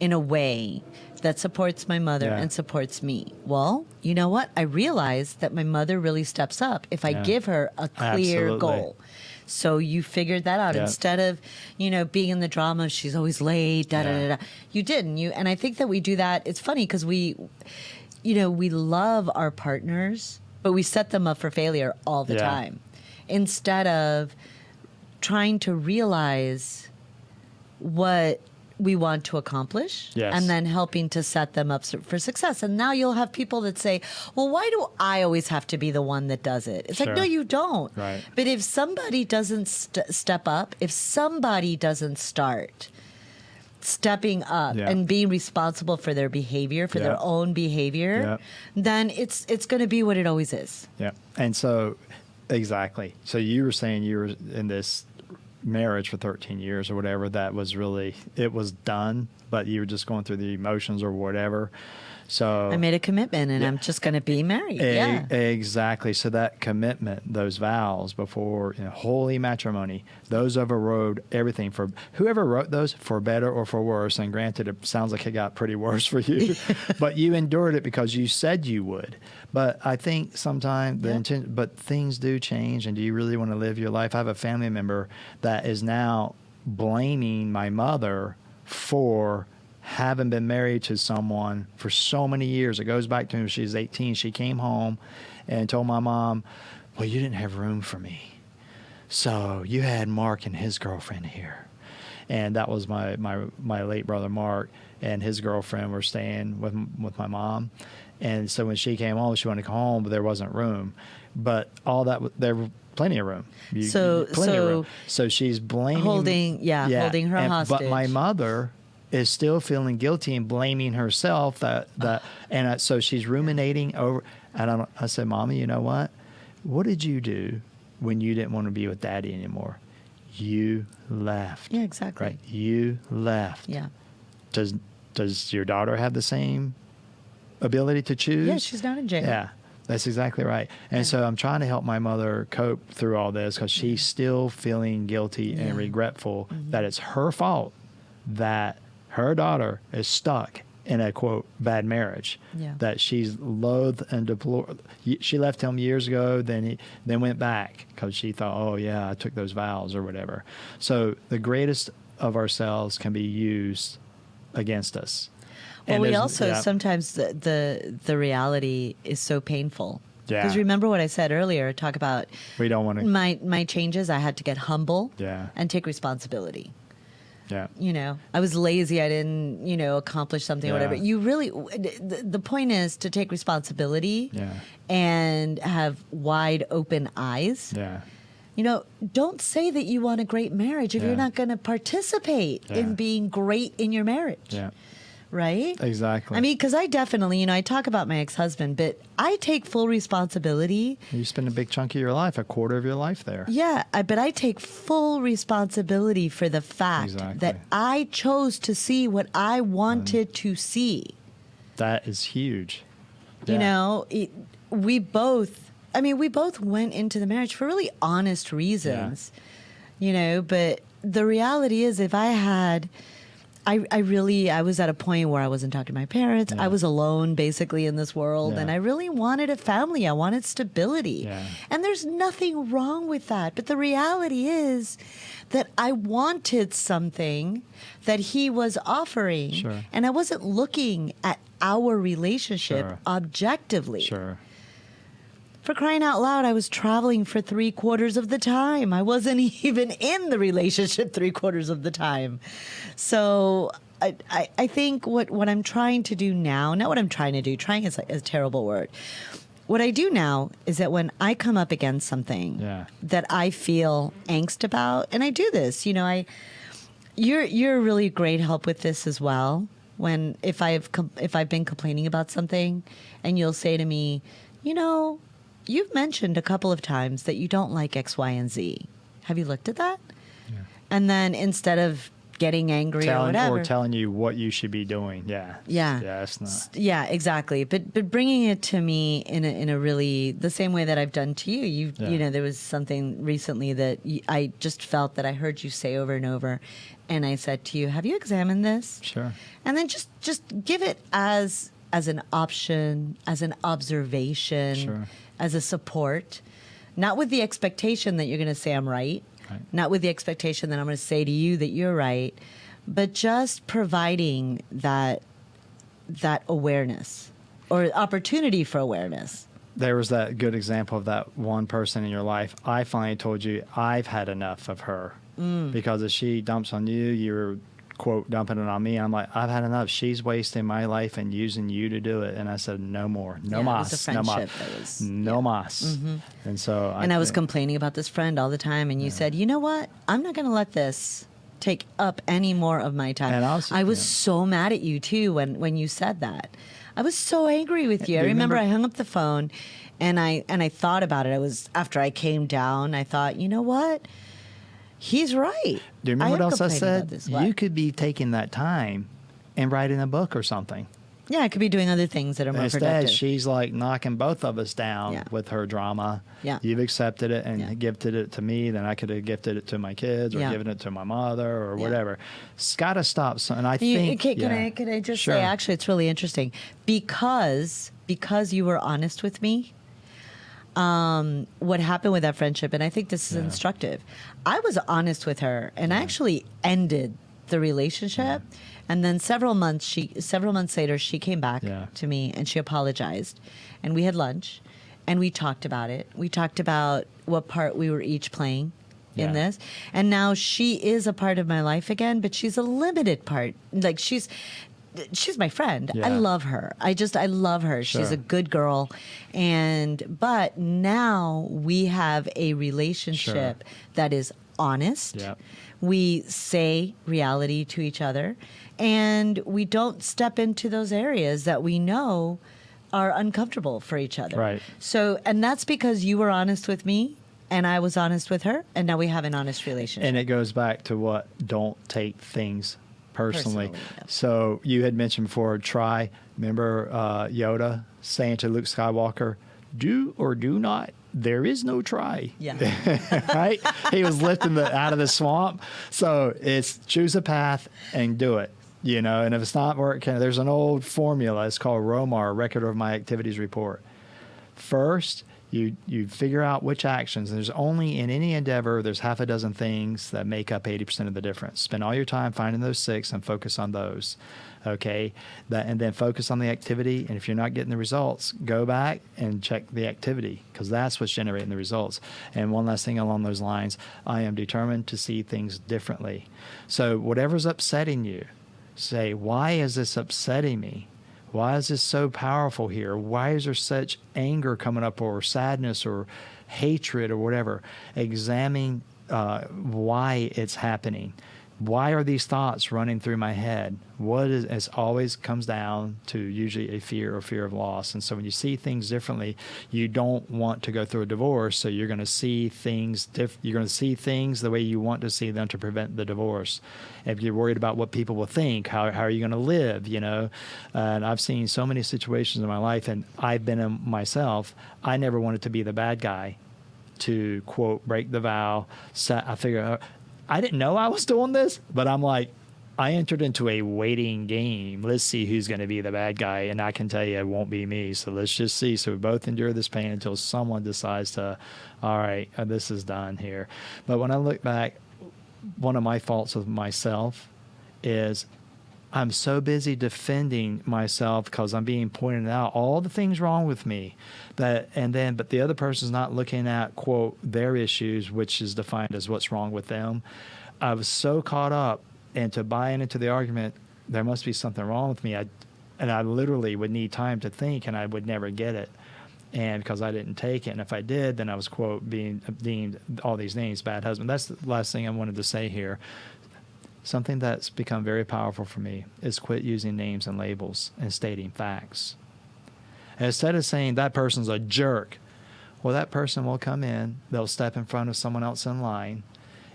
in a way that supports my mother Yeah. and supports me? Well, you know what? I realized that my mother really steps up if I Yeah. give her a clear Absolutely. goal. So you figured that out Yeah. instead of, you know, being in the drama. She's always late. Da da Yeah. da da. You didn't. And I think that we do that. It's funny because we love our partners, but we set them up for failure all the Yeah. time instead of trying to realize what we want to accomplish Yes. and then helping to set them up for success. And now you'll have people that say, well, why do I always have to be the one that does it? It's like, Sure. no, you don't. Right. But if somebody doesn't step up, if somebody doesn't start stepping up Yeah. and being responsible for their behavior, for their Yeah. own behavior, then it's going to be what it always is. Yeah. And so, exactly. So you were saying you were in this marriage for 13 years or whatever, that was really, it was done, but you were just going through the emotions or whatever. So I made a commitment and I'm just going to be married. Yeah. Exactly. So that commitment, those vows before holy matrimony, those overrode everything. For whoever wrote those, for better or for worse, and granted, it sounds like it got pretty worse for you, but you endured it because you said you would. But I think sometimes but things do change, and do you really want to live your life? I have a family member that is now blaming my mother for having been married to someone for so many years. It goes back to when she was 18. She came home and told my mom, well, you didn't have room for me, so you had Mark and his girlfriend here. And that was my late brother Mark and his girlfriend were staying with my mom. And so when she came home, she wanted to come home, but there wasn't room. But all that, there were plenty of room. Plenty of room. So she's blaming, holding her hostage. But my mother is still feeling guilty and blaming herself so she's ruminating over. And I said, Mommy, you know what? What did you do when you didn't want to be with Daddy anymore? You left. Yeah, exactly. Right. You left. Yeah. Does your daughter have the same ability to choose? Yeah, she's not in jail. Yeah, that's exactly right. And so I'm trying to help my mother cope through all this because she's still feeling guilty and regretful that it's her fault that her daughter is stuck in a quote bad marriage. Yeah. That she's loathed and deplored. She left him years ago, then went back because she thought, oh yeah, I took those vows or whatever. So the greatest of ourselves can be used against us. Well, And we there's- also yeah. sometimes the reality is so painful. Yeah. Because remember what I said earlier, talk about We don't want to. my changes. I had to get humble Yeah. and take responsibility. Yeah. You know, I was lazy. I didn't, accomplish something or Yeah. whatever. You really, the point is to take responsibility Yeah. and have wide open eyes. Yeah. Don't say that you want a great marriage if Yeah. you're not going to participate Yeah. in being great in your marriage. Yeah. Right? Exactly. I mean, because I definitely, I talk about my ex-husband, but I take full responsibility. You spend a big chunk of your life, a quarter of your life there. Yeah, but I take full responsibility for the fact Exactly. that I chose to see what I wanted to see. That is huge. You Yeah. know, we both went into the marriage for really honest reasons, but the reality is if I had, I was at a point where I wasn't talking to my parents. Yeah. I was alone basically in this world, Yeah. and I really wanted a family. I wanted stability. Yeah. And there's nothing wrong with that. But the reality is that I wanted something that he was offering, Sure. and I wasn't looking at our relationship Sure. objectively. Sure. For crying out loud, I was traveling for 3/4 of the time. I wasn't even in the relationship 3/4 of the time. So I think what I'm trying to do now, not what I'm trying to do, trying is a terrible word. What I do now is that when I come up against something Yeah. that I feel angst about, and I do this, you're a really great help with this as well. When if I've been complaining about something, and you'll say to me, you've mentioned a couple of times that you don't like X, Y, and Z. Have you looked at that? Yeah. And then instead of getting angry or whatever, telling you what you should be doing. Yeah. Yeah. Yeah, it's not. yeah, exactly. But bringing it to me in a really the same way that I've done to you. Yeah. There was something recently that I just felt that I heard you say over and over, and I said to you, "Have you examined this?" Sure. And then just give it as an option, as an observation, Sure. as a support, not with the expectation that you're going to say I'm right, Right. not with the expectation that I'm going to say to you that you're right, but just providing that awareness or opportunity for awareness. There was that good example of that one person in your life. I finally told you I've had enough of her because if she dumps on you, you're quote dumping it on me. I'm like, I've had enough. She's wasting my life and using you to do it. And I said, no more, no Yeah, it mas, was a no mas, friendship that was- no mas. And so, And I was think- complaining about this friend all the time, and you said, "You know what? I'm not going to let this take up any more of my time." And I was yeah. so mad at you too when you said that. I was so angry with you. I Do you remember I remember- hung up the phone, and I thought about it. I was after I came down. I thought, you know what? He's right. Do you remember what am else I complaining said? about this. What? You could be taking that time and writing a book or something. Yeah, I could be doing other things that are more Instead, productive. she's like knocking both of us down Yeah. with her drama. Yeah. You've accepted it and Yeah. gifted it to me. Then I could have gifted it to my kids or Yeah. given it to my mother or Yeah. whatever. It's got to stop. And I You- think. okay, yeah. can I just Sure. say, actually, it's really interesting because you were honest with me. What happened with that friendship, and I think this is Yeah. instructive. I was honest with her, and I actually ended the relationship. And then several months later, she came back Yeah. to me and she apologized, and we had lunch, and we talked about it. We talked about what part we were each playing in Yeah. this, and now she is a part of my life again, but she's a limited part. Like she's my friend. I Yeah. love her. I love her. She's Sure. a good girl. But now we have a relationship that is honest. Yep. We say reality to each other, and we don't step into those areas that we know are uncomfortable for each other. Right. So, and that's because you were honest with me and I was honest with her, and now we have an honest relationship. And it goes back to what don't take things personally. Personally, yeah. So you had mentioned before, remember Yoda saying to Luke Skywalker, do or do not, there is no try. Yeah. Right? He was lifting out of the swamp. So it's choose a path and do it. And if it's not working, there's an old formula. It's called ROMAR, Record of My Activities Report. First, you figure out which actions. And there's only, in any endeavor, there's half a dozen things that make up 80% of the difference. Spend all your time finding those 6 and focus on those. Okay, and then focus on the activity. And if you're not getting the results, go back and check the activity, because that's what's generating the results. And one last thing along those lines, I am determined to see things differently. So whatever's upsetting you, say, why is this upsetting me? Why is this so powerful here? Why is there such anger coming up, or sadness, or hatred, or whatever? Examine why it's happening. Why are these thoughts running through my head? It always comes down to usually a fear of loss. And so when you see things differently, you don't want to go through a divorce. So you're going to see things you're going to see things the way you want to see them to prevent the divorce. If you're worried about what people will think, how are you going to live? And I've seen so many situations in my life, and I've been in myself. I never wanted to be the bad guy to, quote, break the vow. I figure I didn't know I was doing this, but I'm like, I entered into a waiting game. Let's see who's going to be the bad guy, and I can tell you it won't be me. So let's just see. So we both endure this pain until someone decides to, all right, this is done here. But when I look back, one of my faults with myself is I'm so busy defending myself because I'm being pointed out all the things wrong with me, but the other person's not looking at, quote, their issues, which is defined as what's wrong with them. I was so caught up into buying into the argument, there must be something wrong with me. I literally would need time to think, and I would never get it. And because I didn't take it, and if I did, then I was, quote, being deemed all these names, bad husband. That's the last thing I wanted to say here. Something that's become very powerful for me is quit using names and labels and stating facts. And instead of saying that person's a jerk, well, that person will come in, they'll step in front of someone else in line,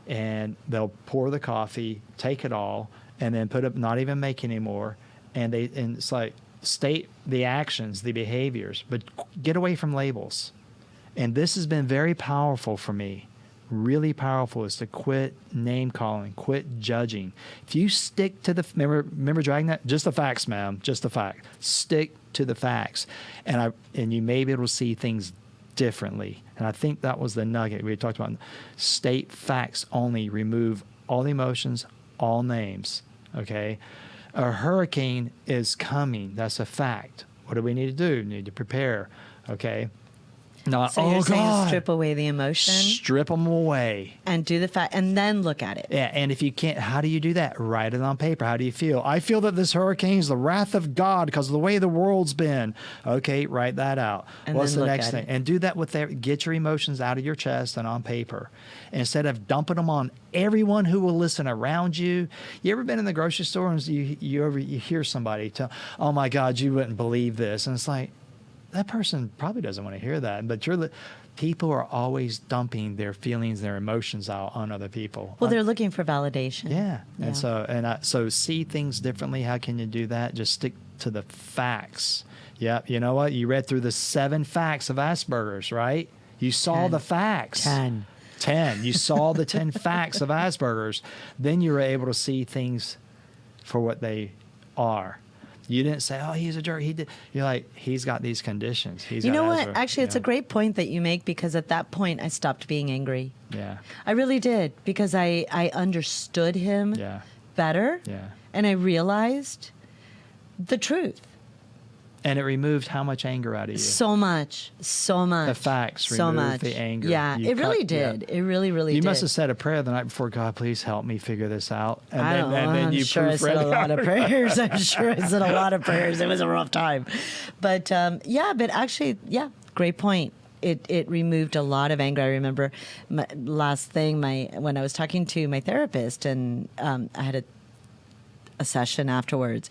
and they'll pour the coffee, take it all, and then put up, not even make any more. And it's like, state the actions, the behaviors, but get away from labels. And this has been very powerful for me. Really powerful, is to quit name calling, quit judging. If you stick to remember dragging that, just the facts, ma'am, just the fact. Stick to the facts, and you may be able to see things differently. And I think that was the nugget we talked about. State facts only. Remove all the emotions, all names. Okay, a hurricane is coming. That's a fact. What do we need to do? We need to prepare. Okay. Not, so you're saying strip away the emotion? Strip them away. And do the fact, and then look at it. Yeah, and if you can't, how do you do that? Write it on paper. How do you feel? I feel that this hurricane is the wrath of God because of the way the world's been. Okay, write that out. And what's then the look next at thing? it. And do that get your emotions out of your chest and on paper. Instead of dumping them on everyone who will listen around you. You ever been in the grocery store and you hear somebody tell, oh my God, you wouldn't believe this. And it's like, that person probably doesn't want to hear that, but people are always dumping their feelings, their emotions out on other people. Well, they're looking for validation. Yeah. And so see things differently. How can you do that? Just stick to the facts. Yeah. You know what? You read through the 7 facts of Asperger's, right? You saw 10. the facts. 10. You saw the 10 facts of Asperger's. Then you were able to see things for what they are. You didn't say, oh, he's a jerk. You're like, he's got these conditions. You know what? Actually, it's a great point that you make, because at that point, I stopped being angry. Yeah. I really did, because I understood him better. Yeah. And I realized the truth. And it removed how much anger out of you? So much. The facts removed the anger. Yeah, it really did. Yeah. It really, really did. You must have said a prayer the night before, God, please help me figure this out. And I'm sure I said a lot of prayers. I'm sure I said a lot of prayers. It was a rough time. But great point. It removed a lot of anger. I remember when I was talking to my therapist, and I had a session afterwards,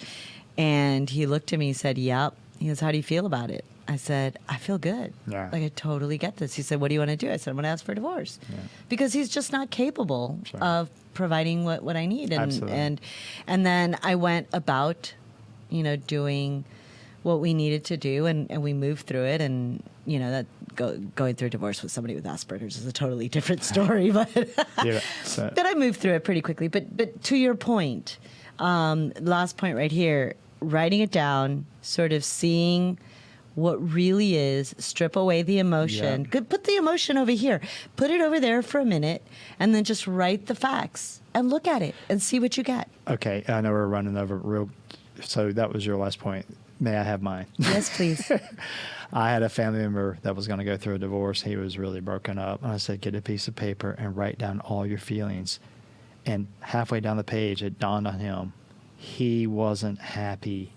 and he looked at me and said, yep. He goes, how do you feel about it? I said, I feel good. Yeah. Like, I totally get this. He said, what do you want to do? I said, I'm going to ask for a divorce. Yeah. Because he's just not capable of providing what I need. And then I went about, doing what we needed to do, and we moved through it. And, that going through a divorce with somebody with Asperger's is a totally different story. But, but I moved through it pretty quickly. But to your point, Last point right here, writing it down, sort of seeing what really is, strip away the emotion. Yeah. Put the emotion over here. Put it over there for a minute, and then just write the facts and look at it and see what you get. Okay, I know we're running over real. So that was your last point. May I have mine? Yes, please. I had a family member that was going to go through a divorce. He was really broken up. And I said, get a piece of paper and write down all your feelings. And halfway down the page, it dawned on him, he wasn't happy.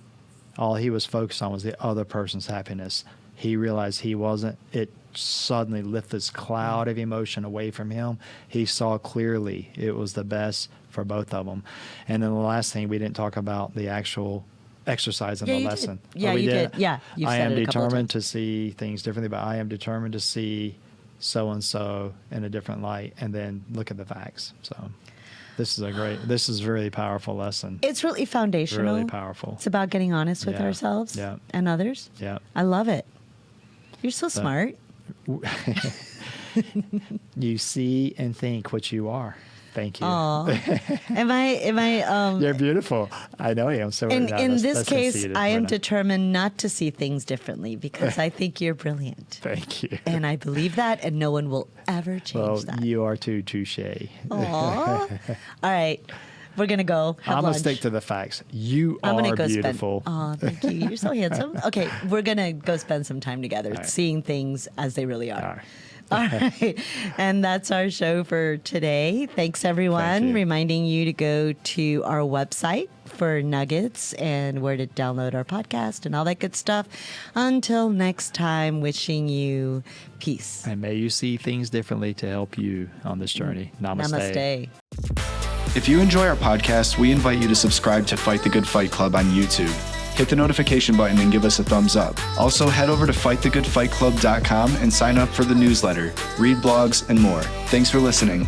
All he was focused on was the other person's happiness. He realized he wasn't. It suddenly lifted this cloud of emotion away from him. He saw clearly it was the best for both of them. And then the last thing, we didn't talk about the actual exercise in the lesson. Did. Yeah, you did. Yeah, you've I said am it a couple of determined times. to see things differently, but I am determined to see so-and-so in a different light and then look at the facts. So this is a really powerful lesson. It's really foundational. Really powerful. It's about getting honest with Yeah. ourselves Yeah. and others. Yeah. I love it. You're so smart. You see and think what you are. Thank you. Aw. Am I You're beautiful. I know you. I'm so in that's this case, conceited, I am but, determined not to see things differently because I think you're brilliant. Thank you. And I believe that, and no one will ever change Well, that. you are too touche. Aw. All right. We're going to go have I'm going lunch. to stick to the facts. You I'm gonna are go beautiful. Oh, thank you. You're so handsome. Okay, we're going to go spend some time together right. seeing things as they really are. All right. All right. And that's our show for today. Thanks, everyone. Thank you. Reminding you to go to our website for nuggets and where to download our podcast and all that good stuff. Until next time, wishing you peace. And may you see things differently to help you on this journey. Namaste. Namaste. If you enjoy our podcast, we invite you to subscribe to Fight the Good Fight Club on YouTube. Hit the notification button and give us a thumbs up. Also, head over to fightthegoodfightclub.com and sign up for the newsletter, read blogs, and more. Thanks for listening.